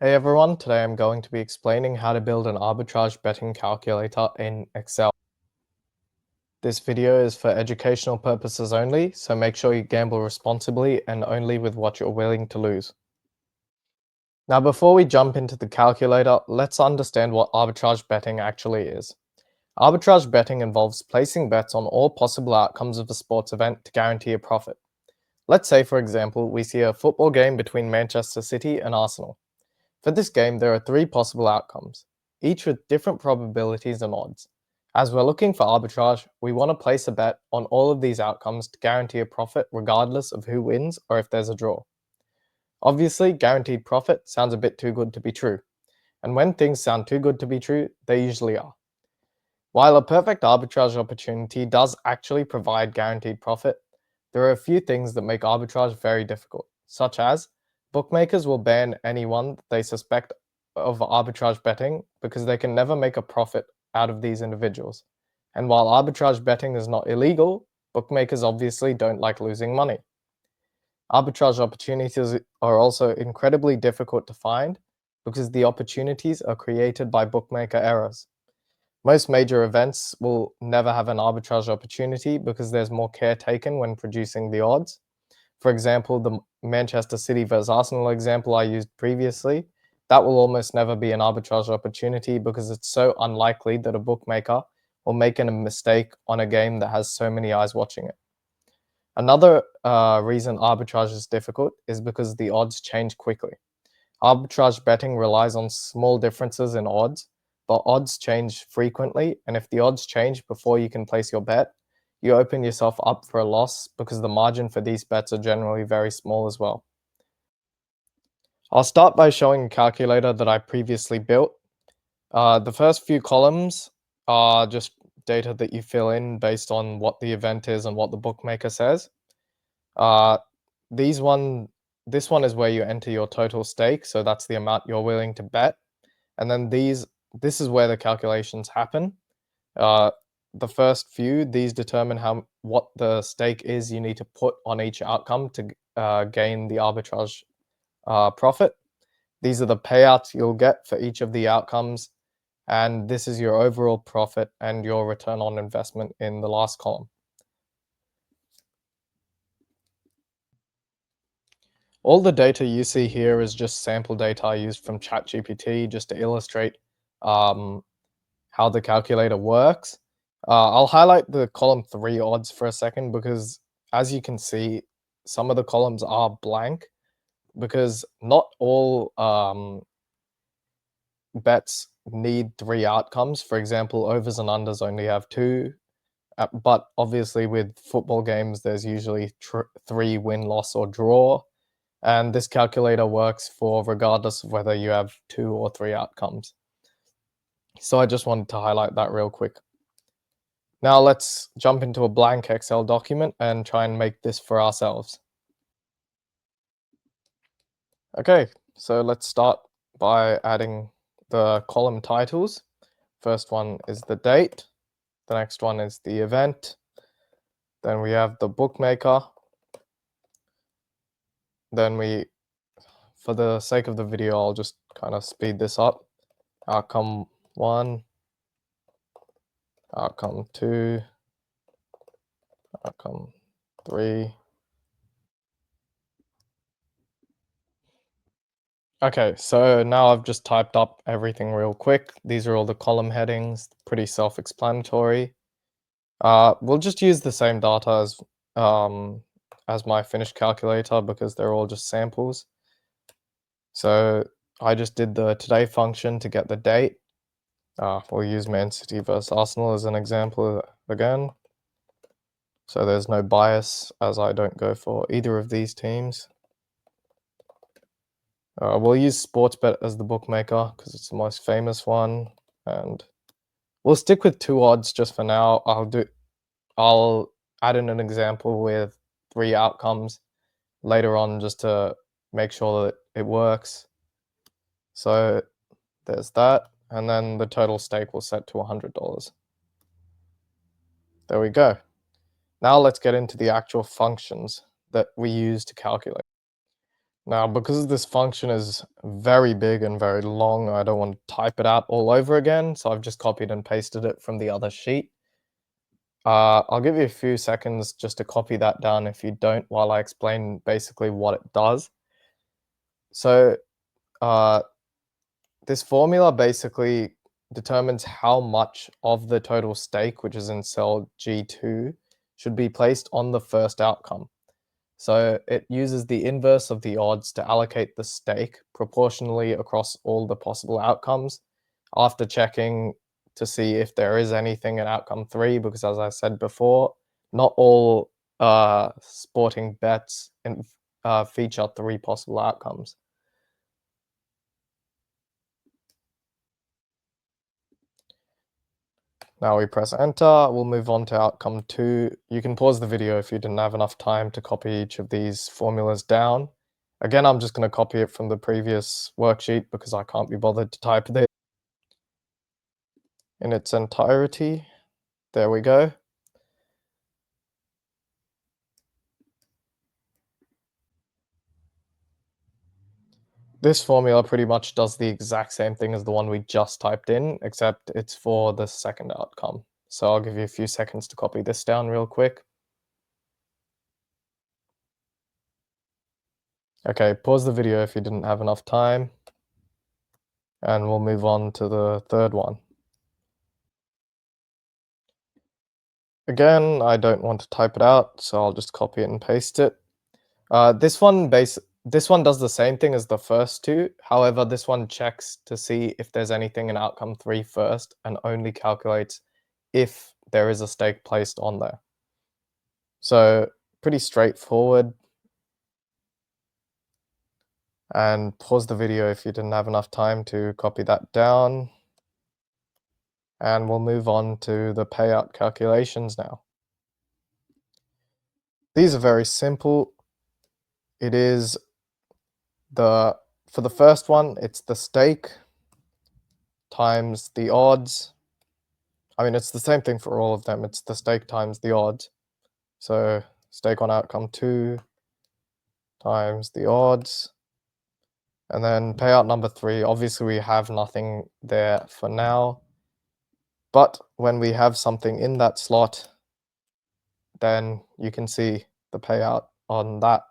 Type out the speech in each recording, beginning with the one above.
Hey everyone, today I'm going to be explaining how to build an arbitrage betting calculator in Excel. This video is for educational purposes only, so make sure you gamble responsibly and only with what you're willing to lose. Now before we jump into the calculator, let's understand what arbitrage betting actually is. Arbitrage betting involves placing bets on all possible outcomes of a sports event to guarantee a profit. Let's say, for example, we see a football game between Manchester City and Arsenal. For this game, there are three possible outcomes, each with different probabilities and odds. As we're looking for arbitrage, we want to place a bet on all of these outcomes to guarantee a profit regardless of who wins or if there's a draw. Obviously, guaranteed profit sounds a bit too good to be true, and when things sound too good to be true, they usually are. While a perfect arbitrage opportunity does actually provide guaranteed profit, there are a few things that make arbitrage very difficult, such as bookmakers will ban anyone they suspect of arbitrage betting because they can never make a profit out of these individuals. And while arbitrage betting is not illegal, bookmakers obviously don't like losing money. Arbitrage opportunities are also incredibly difficult to find because the opportunities are created by bookmaker errors. Most major events will never have an arbitrage opportunity because there's more care taken when producing the odds. For example, the Manchester City versus Arsenal example I used previously, that will almost never be an arbitrage opportunity because it's so unlikely that a bookmaker will make a mistake on a game that has so many eyes watching it. Another reason arbitrage is difficult is because the odds change quickly. Arbitrage betting relies on small differences in odds, but odds change frequently, and if the odds change before you can place your bet, you open yourself up for a loss because the margin for these bets are generally very small as well. I'll start by showing a calculator that I previously built. The first few columns are just data that you fill in based on what the event is and what the bookmaker says. This one is where you enter your total stake, so that's the amount you're willing to bet. And then this is where the calculations happen. The first few, these determine what the stake is you need to put on each outcome to gain the arbitrage profit. These are the payouts you'll get for each of the outcomes, and this is your overall profit and your return on investment in the last column. All the data you see here is just sample data I used from ChatGPT just to illustrate how the calculator works. I'll highlight the column 3 odds for a second because, as you can see, some of the columns are blank because not all bets need 3 outcomes. For example, overs and unders only have 2, but obviously with football games, there's usually 3 win, loss, or draw. And this calculator works for regardless of whether you have 2 or 3 outcomes. So I just wanted to highlight that real quick. Now let's jump into a blank Excel document and try and make this for ourselves. Okay, so let's start by adding the column titles. First one is the date. The next one is the event. Then we have the bookmaker. Then for the sake of the video, I'll just kind of speed this up. Outcome 1, outcome 2, outcome 3. Okay, so now I've just typed up everything real quick. These are all the column headings, pretty self-explanatory. We'll just use the same data as my finished calculator because they're all just samples. So I just did the today function to get the date. We'll use Man City versus Arsenal as an example again. So there's no bias as I don't go for either of these teams. We'll use Sportsbet as the bookmaker because it's the most famous one, and we'll stick with 2 odds just for now. I'll add in an example with 3 outcomes later on just to make sure that it works. So there's that, and then the total stake will set to $100. There we go. Now let's get into the actual functions that we use to calculate. Now, because this function is very big and very long, I don't want to type it out all over again, so I've just copied and pasted it from the other sheet. I'll give you a few seconds just to copy that down if you don't, while I explain basically what it does. So uh, this formula basically determines how much of the total stake, which is in cell G2, should be placed on the first outcome. So it uses the inverse of the odds to allocate the stake proportionally across all the possible outcomes after checking to see if there is anything in outcome 3, because as I said before, not all sporting bets feature 3 possible outcomes. Now we press enter, we'll move on to outcome 2. You can pause the video if you didn't have enough time to copy each of these formulas down. Again, I'm just going to copy it from the previous worksheet because I can't be bothered to type it in its entirety. There we go. This formula pretty much does the exact same thing as the one we just typed in, except it's for the second outcome. So I'll give you a few seconds to copy this down real quick. Okay, pause the video if you didn't have enough time. And we'll move on to the third one. Again, I don't want to type it out, so I'll just copy it and paste it. This one does the same thing as the first two. However, this one checks to see if there's anything in outcome 3 first and only calculates if there is a stake placed on there. So pretty straightforward. And pause the video if you didn't have enough time to copy that down. And we'll move on to the payout calculations now. These are very simple. It is for the first one, it's the stake times the odds. I mean, it's the same thing for all of them. It's the stake times the odds. So stake on outcome 2 times the odds. And then payout number 3, obviously we have nothing there for now. But when we have something in that slot, then you can see the payout on that.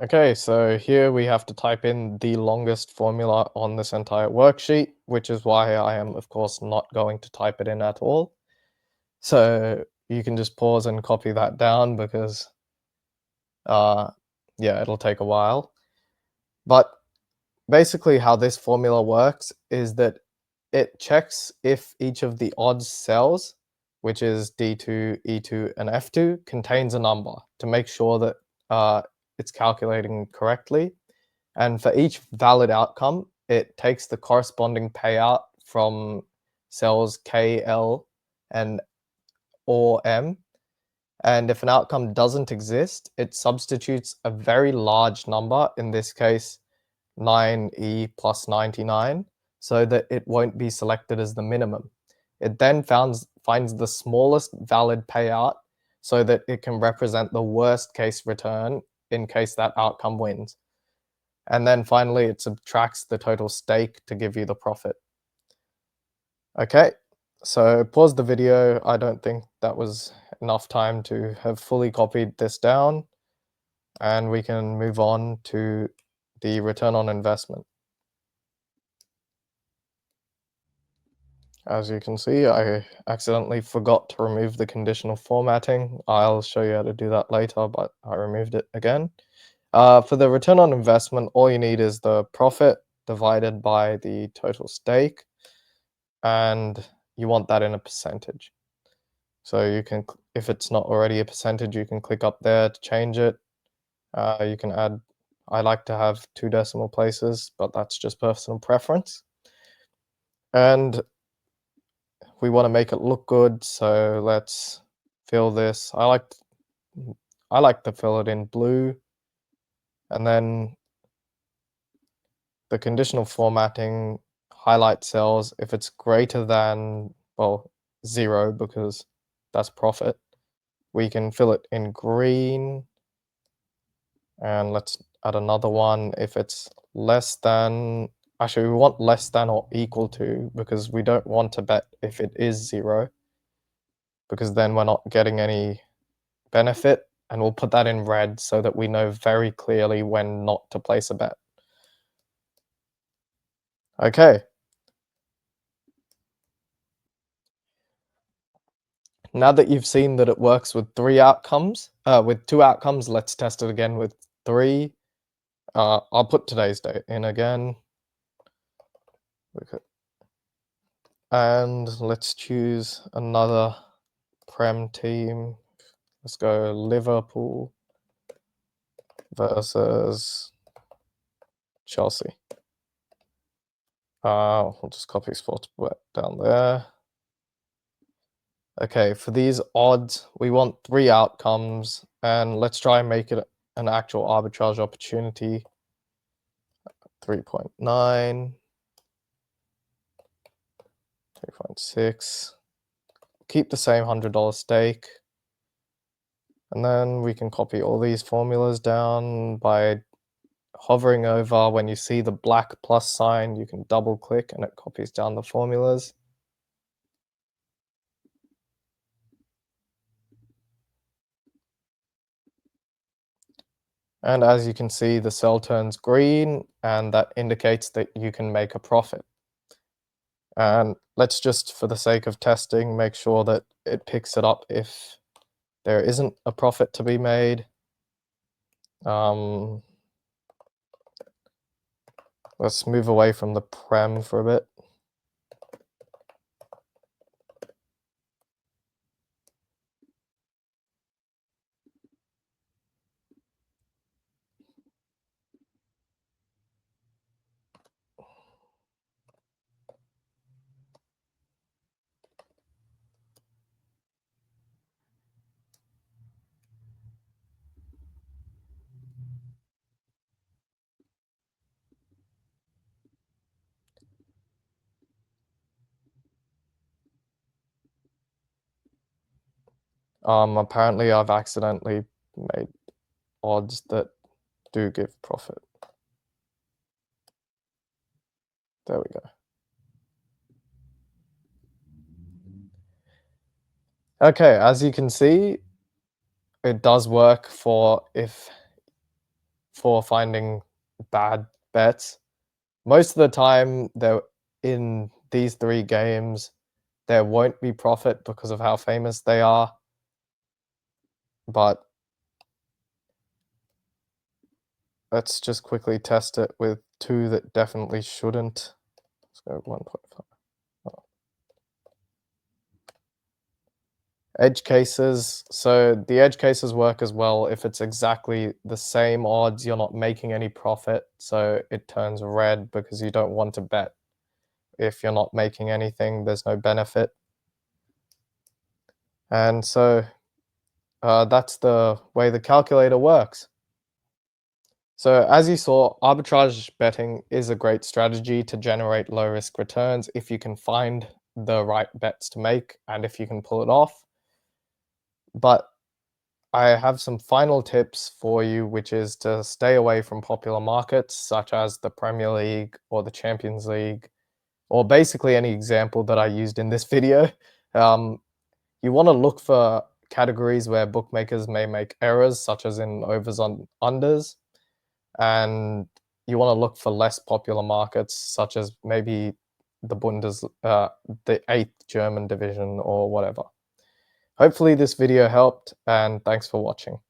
Okay, so here we have to type in the longest formula on this entire worksheet, which is why I am, of course, not going to type it in at all. So you can just pause and copy that down because, yeah, it'll take a while. But basically how this formula works is that it checks if each of the odds cells, which is D2, E2, and F2, contains a number to make sure that it's calculating correctly. And for each valid outcome, it takes the corresponding payout from cells K, L, and or M. And if an outcome doesn't exist, it substitutes a very large number, in this case 9e plus 99, so that it won't be selected as the minimum. It then finds the smallest valid payout so that it can represent the worst case return in case that outcome wins. And then finally, it subtracts the total stake to give you the profit. Okay, so pause the video. I don't think that was enough time to have fully copied this down. And we can move on to the return on investment. As you can see, I accidentally forgot to remove the conditional formatting. I'll show you how to do that later, but I removed it again. For the return on investment, all you need is the profit divided by the total stake, and you want that in a percentage. So you can, if it's not already a percentage, you can click up there to change it. You can add, I like to have 2 decimal places, but that's just personal preference. And we want to make it look good, so let's fill this. I like to fill it in blue, and then the conditional formatting highlight cells if it's greater than, well, 0, because that's profit. We can fill it in green, And let's add another one if it's less than, actually we want less than or equal to, because we don't want to bet if it is 0, because then we're not getting any benefit, and we'll put that in red so that we know very clearly when not to place a bet. Okay. Now that you've seen that it works with two outcomes, let's test it again with 3. I'll put today's date in again. And let's choose another Prem team. Let's go Liverpool versus Chelsea. We'll just copy Sportsbet down there. Okay, for these odds, we want 3 outcomes, and let's try and make it an actual arbitrage opportunity. 3.9, 3.6. Keep the same $100 stake. And then we can copy all these formulas down by hovering over. When you see the black plus sign, you can double click and it copies down the formulas. And as you can see, the cell turns green, and that indicates that you can make a profit. And let's just, for the sake of testing, make sure that it picks it up if there isn't a profit to be made. Let's move away from the Prem for a bit. Apparently I've accidentally made odds that do give profit. There we go. Okay, as you can see, it does work for finding bad bets. Most of the time, in these 3 games, there won't be profit because of how famous they are. But let's just quickly test it with 2 that definitely shouldn't. Let's go 1.5. Edge cases. So the edge cases work as well if it's exactly the same odds, you're not making any profit, so it turns red because you don't want to bet. If you're not making anything, there's no benefit. And so that's the way the calculator works. So as you saw, arbitrage betting is a great strategy to generate low risk returns if you can find the right bets to make and if you can pull it off. But I have some final tips for you, which is to stay away from popular markets such as the Premier League or the Champions League, or basically any example that I used in this video. You want to look for categories where bookmakers may make errors, such as in overs on unders, and you want to look for less popular markets, such as maybe the the 8th German division or whatever. Hopefully this video helped, and thanks for watching.